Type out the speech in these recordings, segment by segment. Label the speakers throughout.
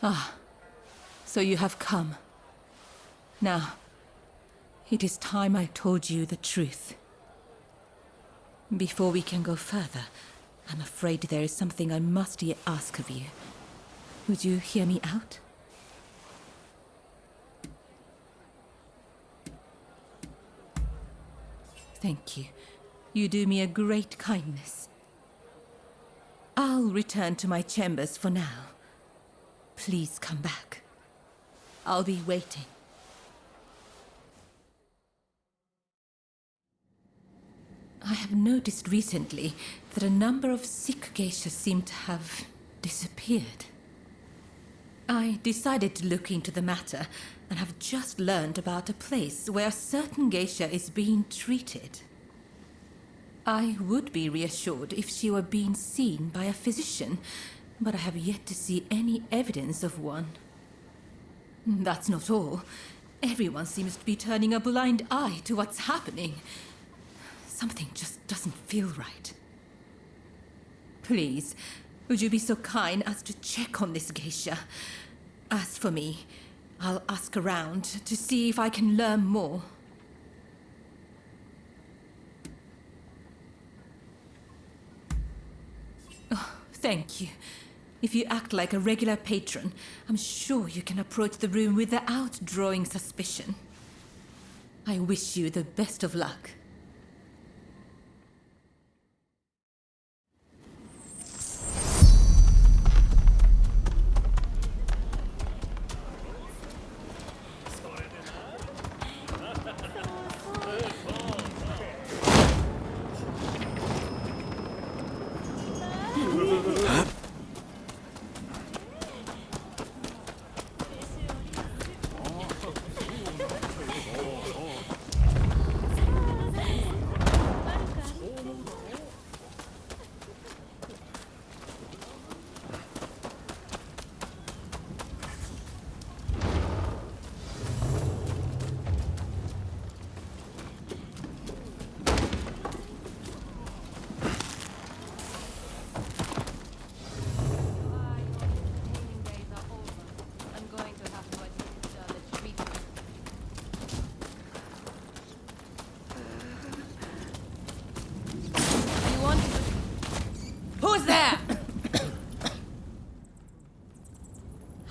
Speaker 1: Ah, so you have come. Now, it is time I told you the truth. Before we can go further, I'm afraid there is something I must yet ask of you. Would you hear me out? Thank you. You do me a great kindness. I'll return to my chambers for now. Please come back. I'll be waiting. I have noticed recently that a number of sick geishas seem to have disappeared. I decided to look into the matter and have just learned about a place where a certain geisha is being treated. I would be reassured if she were being seen by a physician, but I have yet to see any evidence of one. That's not all. Everyone seems to be turning a blind eye to what's happening. Something just doesn't feel right. Please, would you be so kind as to check on this geisha? As for me, I'll ask around to see if I can learn more. Oh, thank you. If you act like a regular patron, I'm sure you can approach the room without drawing suspicion. I wish you the best of luck.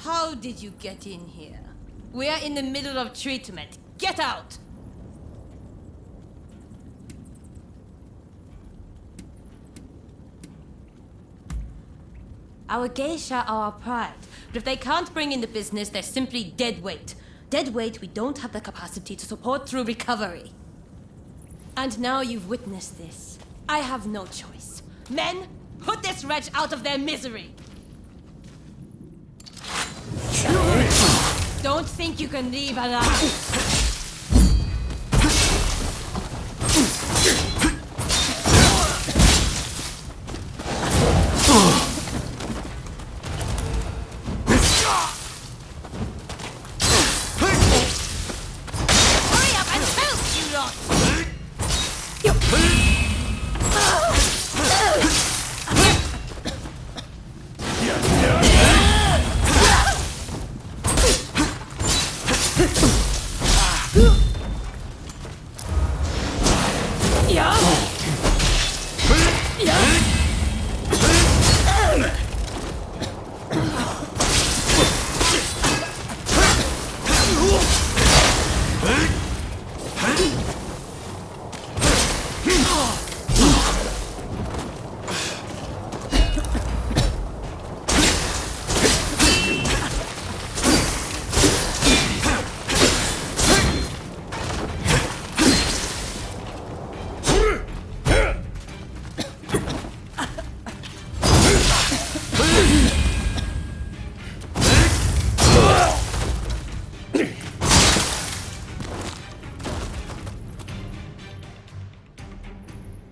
Speaker 2: How did you get in here? We are in the middle of treatment. Get out! Our geisha are our pride, but if they can't bring in the business, they're simply dead weight. Dead weight we don't have the capacity to support through recovery. And now you've witnessed this. I have no choice. Men, put this wretch out of their misery! Don't think you can leave alive!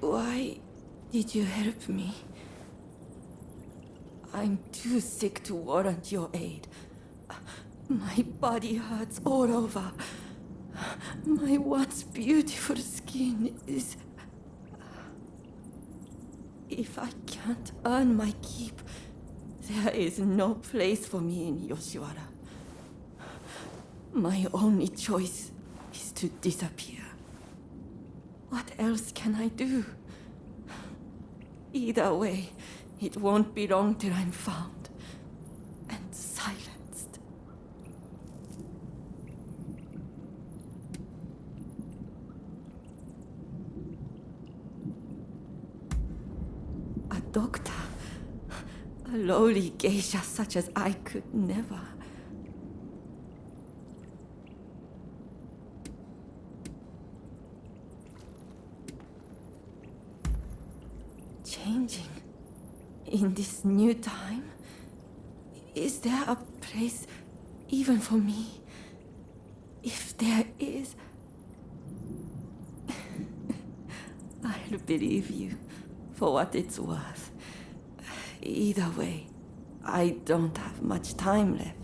Speaker 1: Why did you help me? I'm too sick to warrant your aid. My body hurts all over. My once beautiful skin is... If I can't earn my keep,
Speaker 3: There is no place for me in Yoshiwara. My only choice is to disappear. What else can I do? Either way, it won't be long till I'm found and silenced. A doctor, a lowly geisha such as I could never. Changing in this new time? Is there a place even for me? If there is, I'll believe you for what it's worth. Either way, I don't have much time left.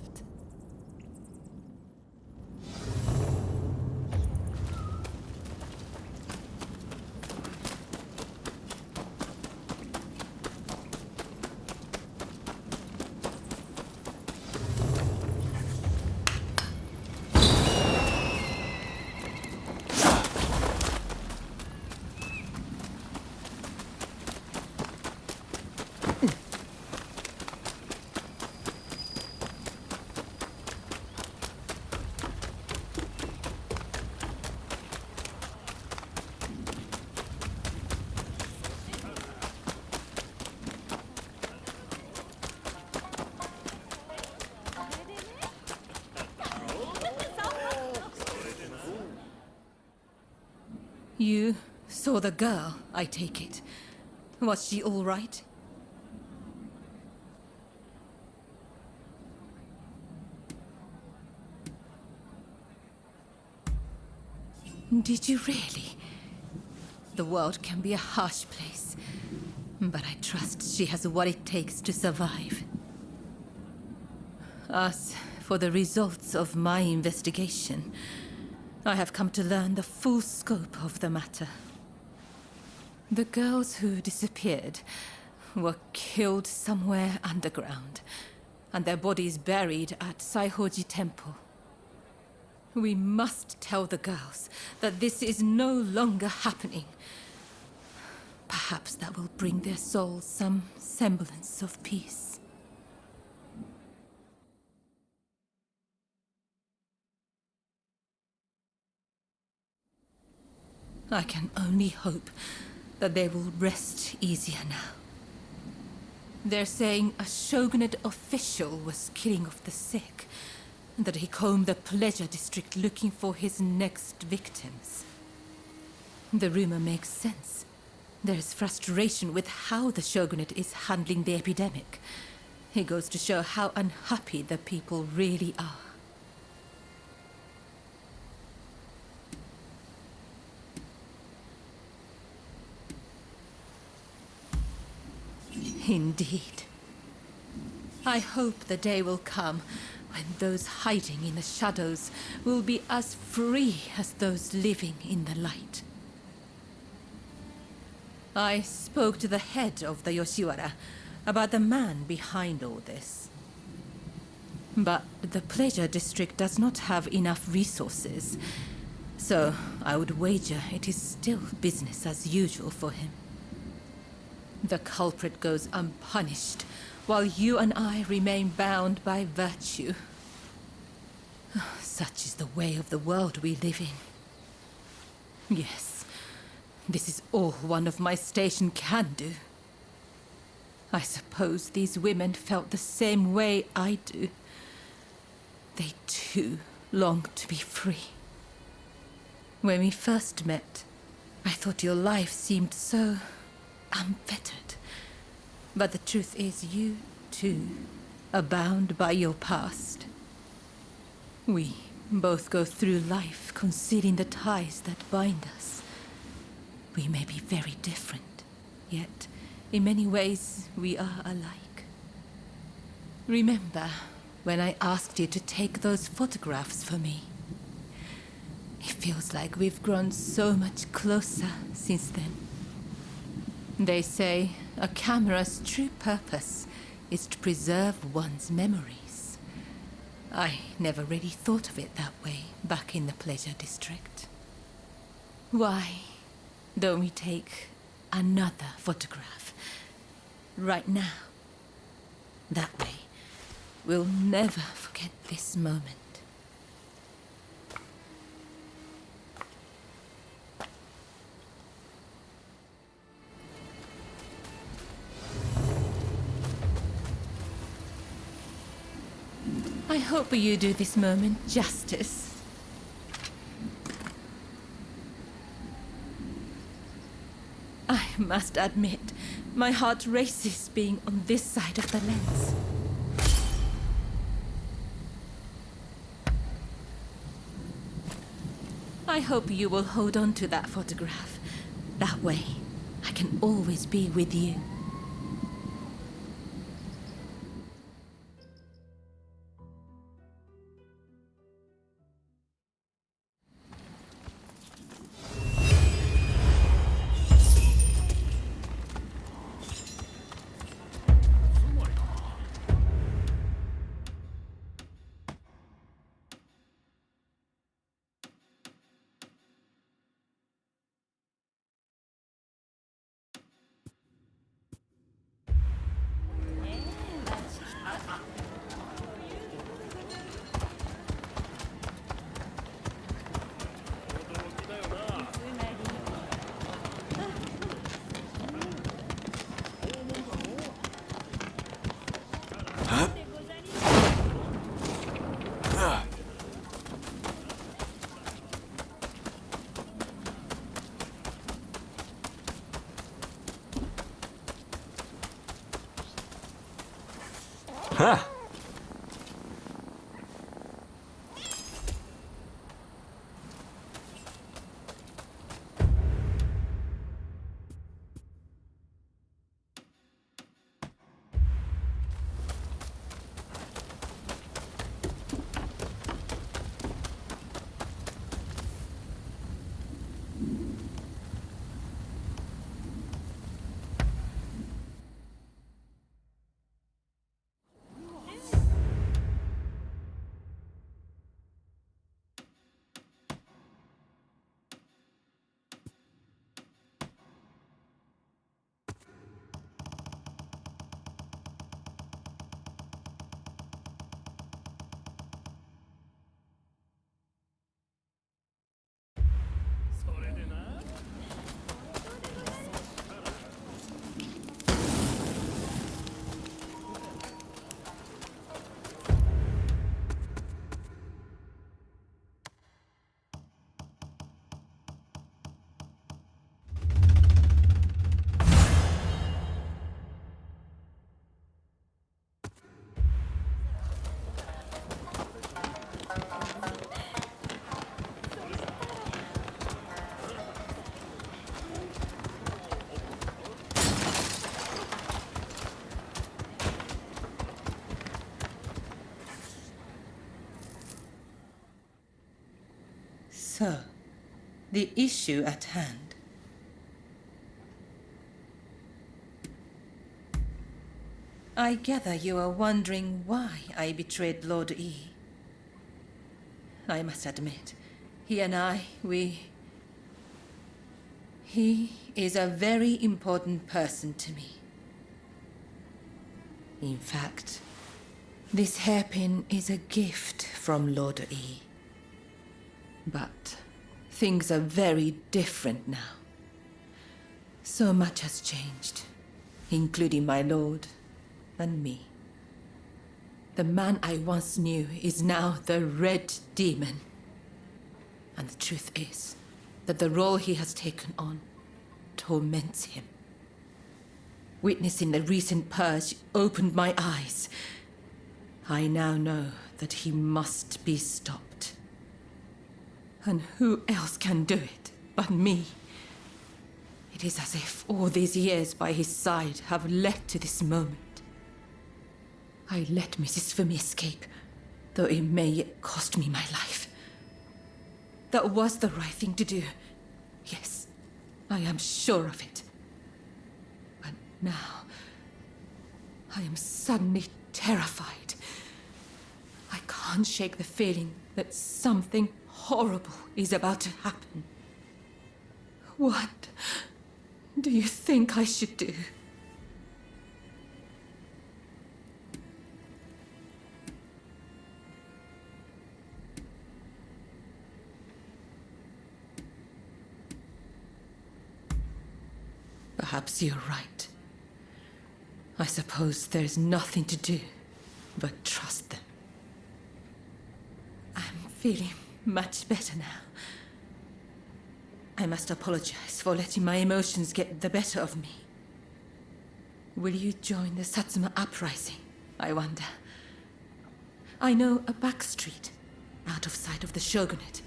Speaker 1: You saw the girl, I take it. Was she all right? Did you really? The world can be a harsh place, but I trust she has what it takes to survive. As for the results of my investigation, I have come to learn the full scope of the matter. The girls who disappeared were killed somewhere underground, and their bodies buried at Saihoji Temple. We must tell the girls that this is no longer happening. Perhaps that will bring their souls some semblance of peace. I can only hope that they will rest easier now. They're saying a shogunate official was killing off the sick, and that he combed the pleasure district looking for his next victims. The rumor makes sense. There is frustration with how the shogunate is handling the epidemic. It goes to show how unhappy the people really are. Indeed. I hope the day will come when those hiding in the shadows will be as free as those living in the light. I spoke to the head of the Yoshiwara about the man behind all this. But the pleasure district does not have enough resources, so I would wager it is still business as usual for him. The culprit goes unpunished, while you and I remain bound by virtue. Such is the way of the world we live in. Yes, this is all one of my station can do. I suppose these women felt the same way I do. They too long to be free. When we first met, I thought your life seemed so unfettered. But the truth is, you, too, are bound by your past. We both go through life concealing the ties that bind us. We may be very different, yet in many ways we are alike. Remember when I asked you to take those photographs for me? It feels like we've grown so much closer since then. They say a camera's true purpose is to preserve one's memories. I never really thought of it that way back in the Pleasure District. Why don't we take another photograph right now? That way, we'll never forget this moment. I hope you do this moment justice. I must admit, my heart races being on this side of the lens. I hope you will hold on to that photograph. That way, I can always be with you.
Speaker 4: Huh.
Speaker 1: So, the issue at hand. I gather you are wondering why I betrayed Lord E. I must admit, he and I, He is a very important person to me. In fact, this hairpin is a gift from Lord E. But things are very different now. So much has changed, including my lord and me. The man I once knew is now the Red Demon. And the truth is that the role he has taken on torments him. Witnessing the recent purge opened my eyes. I now know that he must be stopped. And who else can do it but me? It is as if all these years by his side have led to this moment. I let Mrs. Fumi escape, though it may yet cost me my life. That was the right thing to do. Yes, I am sure of it. But now, I am suddenly terrified. I can't shake the feeling that something horrible is about to happen. What do you think I should do? Perhaps you're right. I suppose there's nothing to do but trust them. I'm feeling much better now. I must apologize for letting my emotions get the better of me. Will you join the Satsuma uprising, I wonder? I know a back street, out of sight of the shogunate.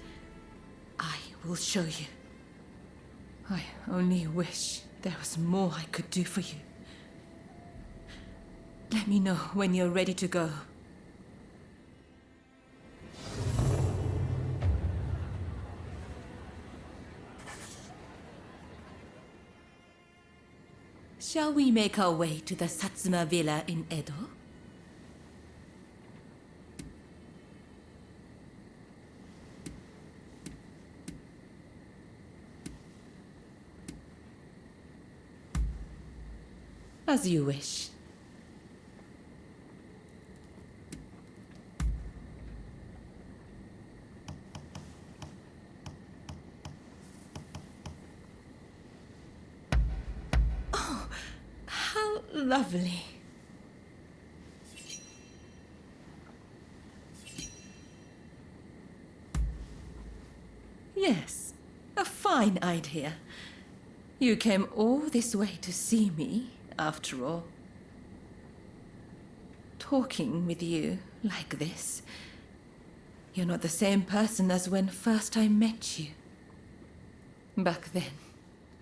Speaker 1: I will show you. I only wish there was more I could do for you. Let me know when you're ready to go. Shall we make our way to the Satsuma villa in Edo? As you wish. Oh, how lovely. Yes, a fine idea. You came all this way to see me, after all. Talking with you like this, you're not the same person as when first I met you. Back then,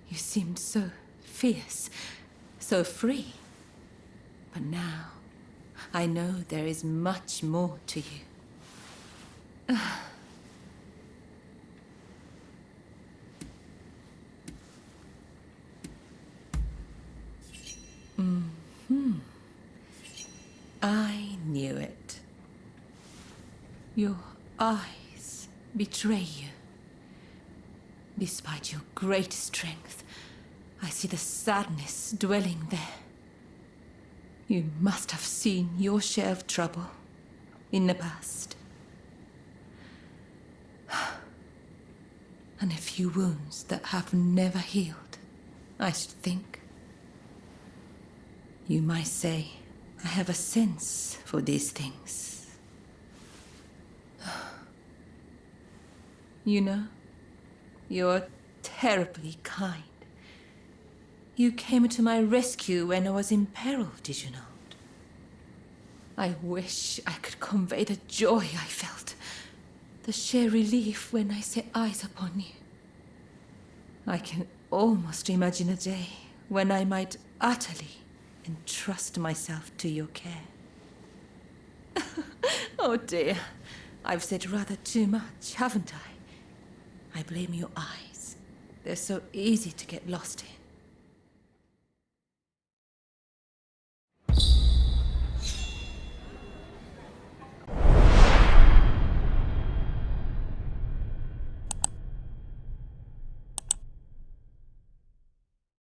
Speaker 1: you seemed so fierce, so free. But now, I know there is much more to you. I knew it. Your eyes betray you. Despite your great strength, I see the sadness dwelling there. You must have seen your share of trouble in the past. And a few wounds that have never healed, I should think. You might say I have a sense for these things. You know, you're terribly kind. You came to my rescue when I was in peril, did you not? I wish I could convey the joy I felt, the sheer relief when I set eyes upon you. I can almost imagine a day when I might utterly entrust myself to your care. Oh dear, I've said rather too much, haven't I? I blame your eyes. They're so easy to get lost in.